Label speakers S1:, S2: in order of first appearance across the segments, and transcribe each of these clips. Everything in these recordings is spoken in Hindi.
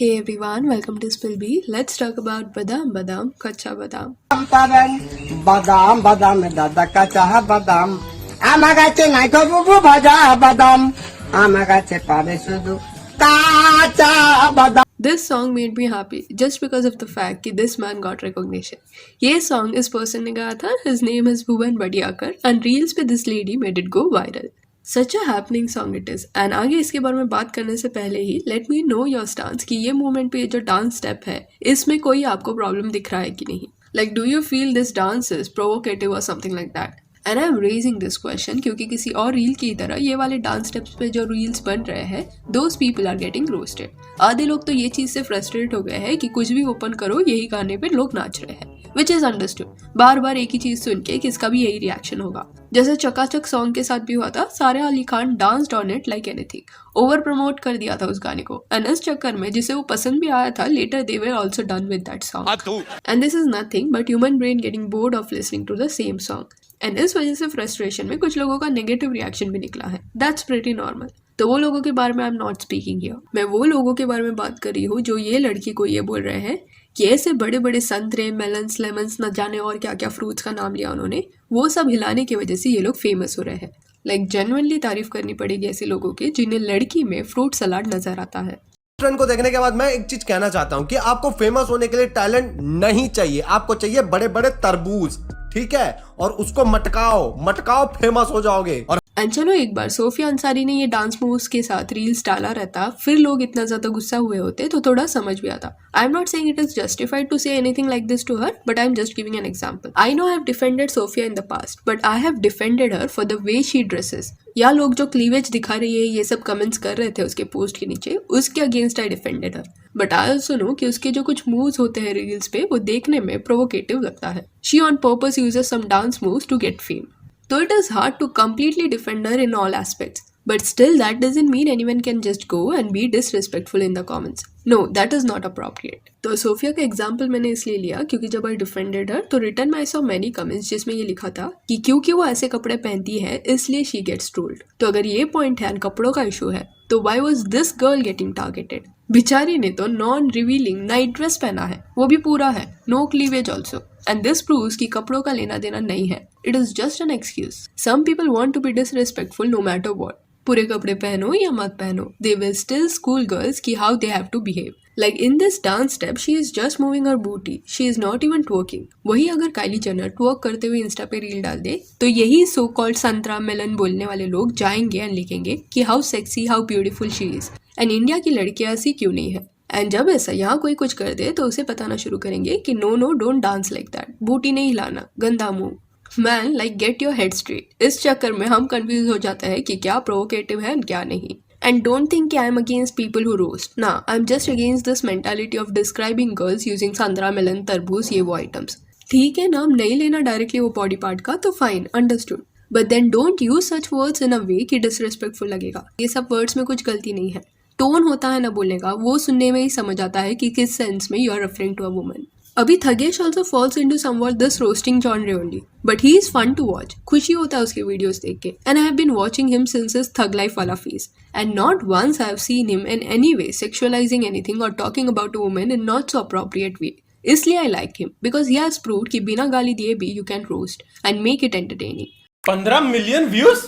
S1: Hey everyone, welcome to Spill Bee. Let's talk about Badam Badam, Kacha Badam.
S2: Badam badam dada kaca badam. Ama gace naiko bubu bhaja badam. Ama gace pare sudu kaca badam.
S1: This song made me happy just because of the fact that this man got recognition. ये song इस person ने गाया था. His name is Bhuvan Badiakar and reels पे this lady made it go viral. Such a happening song it is. And आगे इसके बारे में बात करने से पहले ही let me know your stance कि ये moment पे जो dance step है इसमें कोई आपको problem दिख रहा है कि नहीं. Like do you feel this dance is provocative or something like that? And I am raising this question क्योंकि किसी और रील की तरह ये वाले डांस स्टेप्स पे जो रील्स बन रहे हैं those people are getting roasted. आधे लोग तो ये चीज से फ्रस्ट्रेट हो गए हैं कि कुछ भी ओपन करो यही गाने पे लोग नाच रहे हैं, विच इज अंडरस्टूड. बार बार एक ही चीज सुन के किसका भी यही रिएक्शन होगा. जैसे चकाचक सॉन्ग के साथ भी हुआ था. सारा Ali Khan danced on it like anything, over promote कर दिया था उस गाने को. एंड इस चक्कर में जिसे वो पसंद भी आया था later they were also done with that song. And this is nothing but human brain getting bored of listening to the same song. And इस वजह से फ्रस्ट्रेशन में कुछ लोगों का नेगेटिव रिएक्शन भी निकला है. That's pretty normal. तो वो लोगों के बारे में आई एम नॉट स्पीकिंग हियर. मैं वो लोगों के बारे में बात कर रही हूँ जो ये लड़की को ये बोल रहे हैं कि ऐसे बड़े बड़े संतरे, मेलन्स, लेमन्स, न जाने और क्या क्या फ्रूट्स का नाम लिया उन्होंने, वो सब हिलाने की वजह से ये लोग फेमस हो रहे हैं. लाइक जेन्युइनली तारीफ करनी पड़ेगी ऐसे लोगों की जिन्हें लड़की में फ्रूट सलाड नजर आता है.
S3: ट्रेंड को देखने के बाद मैं एक चीज कहना चाहता हूं कि आपको फेमस होने के लिए टैलेंट नहीं चाहिए, आपको चाहिए बड़े बड़े तरबूज, ठीक है, और उसको मटकाओ फेमस हो जाओगे. और
S1: चलो एक बार सोफिया अंसारी ने ये डांस मूव्स के साथ रील्स डाला रहता, फिर लोग इतना ज्यादा गुस्सा हुए होते तो थोड़ा समझ भी आता. I am not saying it is justified to say anything like this to her, but I am just giving an example. I know I have defended Sofia in the past, but I have defended her for the way she dresses. या लोग जो क्लीवेज दिखा रही है ये सब कमेंट्स कर रहे थे उसके पोस्ट के नीचे, उसके against I defended her. But I also know कि उसके जो कुछ मूव्स होते हैं रील्स पे वो देखने में प्रोवोकेटिव लगता है. She on purpose uses some dance moves to get fame. So it is hard to completely defend her in all aspects. But still that doesn't mean anyone can just go and be disrespectful in the comments. No, that is not appropriate. तो सोफिया का एग्जाम्पल मैंने इसलिए लिया क्योंकि जब आई डिफेंडेड हर तो रिटर्न में आई सॉ मेनी कमेंट्स जिसमें ये लिखा था कि क्योंकि वो ऐसे कपड़े पहनती है इसलिए शी गेट्स ट्रोल्ड. तो अगर ये पॉइंट है कपड़ों का इशू है तो why was this girl getting targeted? बेचारी ने तो नॉन रिवीलिंग नाइट ड्रेस पहना है, वो भी पूरा है, no cleavage also. And this proves कि कपड़ों का लेना देना नहीं है. It is just an excuse. Some people want to be disrespectful no matter what. पूरे कपड़े पहनो या मत पहनो, they will still school girls की how they have to behave. Like in this dance step, she is just moving her booty. She is not even twerking. वही अगर काइली जेनर ट्वर्क करते हुए इंस्टा पे रील डाल दे तो यही सो कॉल्ड संतरा मेलन बोलने वाले लोग जाएंगे एंड लिखेंगे कि how sexy, how beautiful she is. And India की लड़कियां ऐसी क्यों नहीं है. एंड जब ऐसा यहाँ कोई कुछ कर दे तो उसे बताना शुरू करेंगे कि no don't dance like that, booty नहीं हिलाना, गंदा मुंह. Man like get your head straight. इस चक्कर में हम कंफ्यूज हो जाते हैं कि क्या प्रोवोकेटिव है क्या नहीं. And don't think I am against people who roast. Nah, I'm just against this mentality of describing girls using संतरा, मेलन, तरबूज ये वो items. ठीक है, नाम नहीं लेना डायरेक्टली वो बॉडी पार्ट का तो fine, understood. But then don't use such words in a way कि डिसरिस्पेक्टफुल लगेगा. ये सब वर्ड्स में कुछ गलती नहीं है, टोन होता है ना बोलने का, वो सुनने में ही समझ आता है कि किस सेंस में you are referring to a woman. अभी Thugesh also falls into somewhat this roasting genre only, but he is fun to watch. खुशी होता है उसके वीडियोस देख के. And I have been watching him since his thug life वाला phase, and not once I have seen him in any way sexualising anything और talking about a woman in not so appropriate way. इसलिए I like him because he has proved कि बिना गाली दिए भी you can roast and make it entertaining.
S3: 15 million views,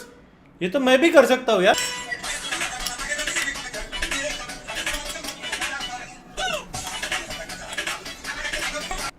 S3: ये तो मैं भी कर सकता हूँ यार.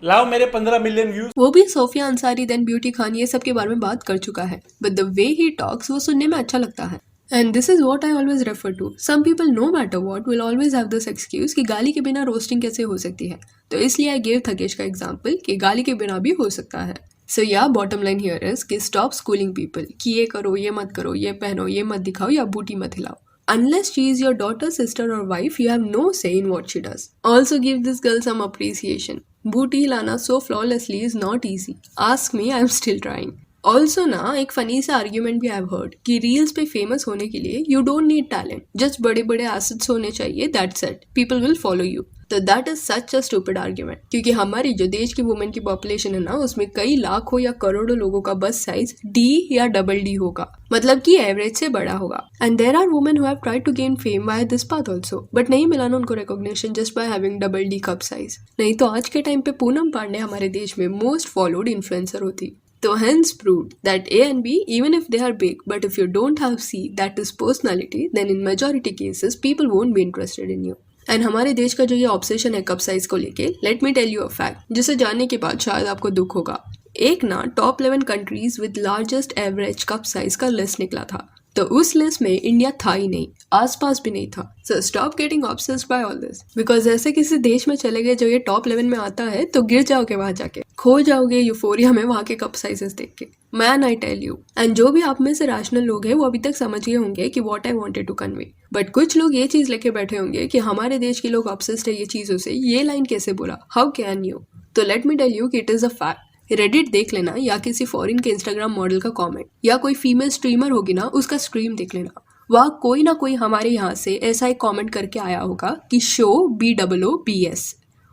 S3: लाओ मेरे 15 मिलियन व्यूज.
S1: वो भी सोफिया अंसारी देन ब्यूटी खान ये सब के बारे में बात कर चुका है, but the way he talks वो सुनने में अच्छा लगता है. And this is what I always refer to. Some people no matter what will always have this excuse कि गाली के बिना रोस्टिंग कैसे हो सकती है. तो इसलिए आई गिव थकेश का एग्जाम्पल कि गाली के बिना भी हो सकता है. सो या बॉटम लाइन हियर इज कि स्टॉप स्कूलिंग पीपल कि ये करो, ये मत करो, ये पहनो, ये मत दिखाओ या बूटी मत हिलाओ. Unless she is your daughter, sister or wife, you have no say in what she does. Also give this girl some appreciation. बूटी हिलाना so flawlessly is not easy. Ask me, I am still trying. Also ना एक फनी सा आर्ग्यूमेंट भी आई हैव हर्ड कि रील्स पे फेमस होने के लिए you don't need talent, just बड़े बड़े एसेट्स होने चाहिए, that's it, people will follow you. तो that is such a stupid argument, क्योंकि हमारी जो देश की वुमेन की पॉपुलेशन है ना, उसमें कई लाखों या करोड़ों लोगों का बस साइज डी या डबल डी होगा, मतलब कि एवरेज से बड़ा होगा। And there are women who have tried to gain fame by this path also, but नहीं मिला ना उनको recognition just by having double D cup size. नहीं तो आज के टाइम पे पूनम पांडे हमारे देश में मोस्ट फॉलोड इन्फ्लुएंसर होती। So hence proved that A and B, even if they are big, but if you don't have C, that is personality, then in majority cases people won't be interested in you. And हमारे देश का जो ये ऑब्सेशन है कप साइज को लेके, let me tell you a fact जिसे जानने के बाद शायद आपको दुख होगा। एक ना top 11 countries with largest average cup size का लिस्ट निकला था, तो उस लिस्ट में इंडिया था ही नहीं, आसपास भी नहीं था। So stop getting obsessed by all this, because ऐसे किसी देश में चले गए जो ये टॉप 11 में आता है तो गिर जाओगे वहां जाके, खो जाओगे यूफोरिया में वहां के कप साइजेस देख के। Man I tell you. And जो भी आप में से रैशनल लोग हैं वो अभी तक समझ गए होंगे कि what I wanted to convey, but कुछ लोग ये चीज लेके बैठे होंगे कि हमारे देश के लोग ऑब्सेस्ड है ये चीजों से, ये लाइन कैसे बोला, हाउ कैन यू। तो लेट मी टेल यू कि it is a fact. Reddit देख लेना या किसी फॉरेन के इंस्टाग्राम मॉडल का कमेंट, या कोई फीमेल स्ट्रीमर होगी ना उसका स्ट्रीम देख लेना, वह कोई ना कोई हमारे यहाँ से ऐसा एक कमेंट करके आया होगा कि शो BOOBS।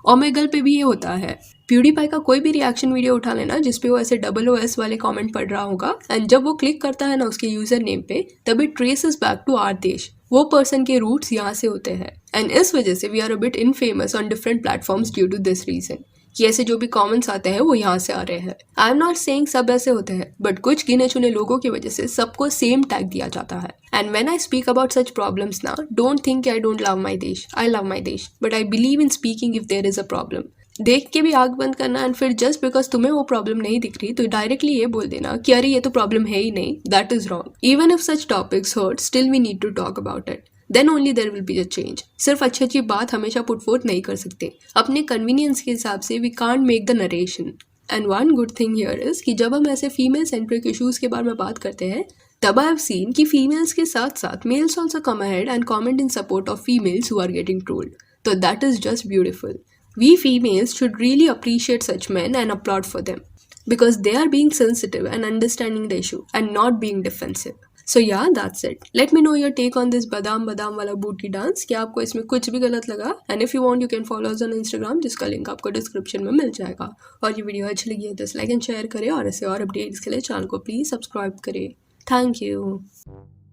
S1: ओमेगल पे भी ये होता है। प्यूडीपाई का कोई भी रिएक्शन वीडियो उठा लेना जिसपे वो ऐसे OOS वाले कमेंट पढ़ रहा होगा, एंड जब वो क्लिक करता है ना उसके यूजर नेम पे, तब it traces back to our देश, वो पर्सन के रूट्स यहाँ से होते हैं। एंड इस वजह से we are a bit infamous on different platforms due to this reason, कि ऐसे जो भी कमेंट्स आते हैं वो यहाँ से आ रहे हैं। आई एम नॉट सेइंग सब ऐसे होते हैं, बट कुछ गिने चुने लोगों की वजह से सबको सेम टैग दिया जाता है। And when I speak about such problems ना, don't think I don't love my देश, आई लव माई देश, but I believe in speaking if there is a problem. देख के भी आग बंद करना एंड फिर जस्ट बिकॉज तुम्हें वो प्रॉब्लम नहीं दिख रही तो डायरेक्टली ये बोल देना कि अरे ये तो प्रॉब्लम है ही नहीं, that is wrong. Even if such topics hurt, still we need to talk about it, then only there will be a change. सिर्फ अच्छी अच्छी बात हमेशा पुट फोर्थ नहीं कर सकते, अपने कन्वीनियंस के हिसाब से we can't make the narration. And one good thing here is कि जब हम ऐसे फीमेल सेंट्रिक इशूज के बारे में बात करते हैं, तब आई हैव सीन कि फीमेल्स के साथ साथ males also come ahead and comment in support of females who are getting trolled. तो that is just beautiful. We females should really appreciate such men and applaud for them, because they are being sensitive and understanding the issue and not being defensive. So yeah, that's it. Let me know your take on this badam wala booty dance. क्या आपको इसमें कुछ भी गलत लगा? And if you want, you can follow us on Instagram, जिसका लिंक आपको डिस्क्रिप्शन में मिल जाएगा। और ये वीडियो अच्छी लगी है तो लाइक एंड शेयर करें, और ऐसे और अपडेट्स के लिए चैनल को प्लीज सब्सक्राइब करें। Thank you.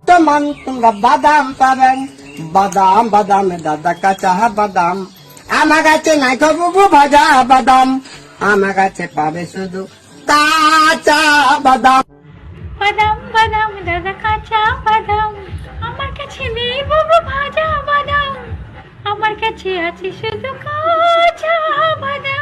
S2: तमन तुंगा बादाम पाবেন, बादाम बादाम दादा का चाह बादाम, আমার কাছে নাই তো বুবু ভাজা বাদাম, আমার কাছে পাবে শুধু কাঁচা বাদাম।
S4: বাদাম বাদাম দাদা কাঁচা বাদাম, আমার কাছে নেই বাবু ভাজা বাদাম, আমার কাছে আছে শুধু কাঁচা বাদাম।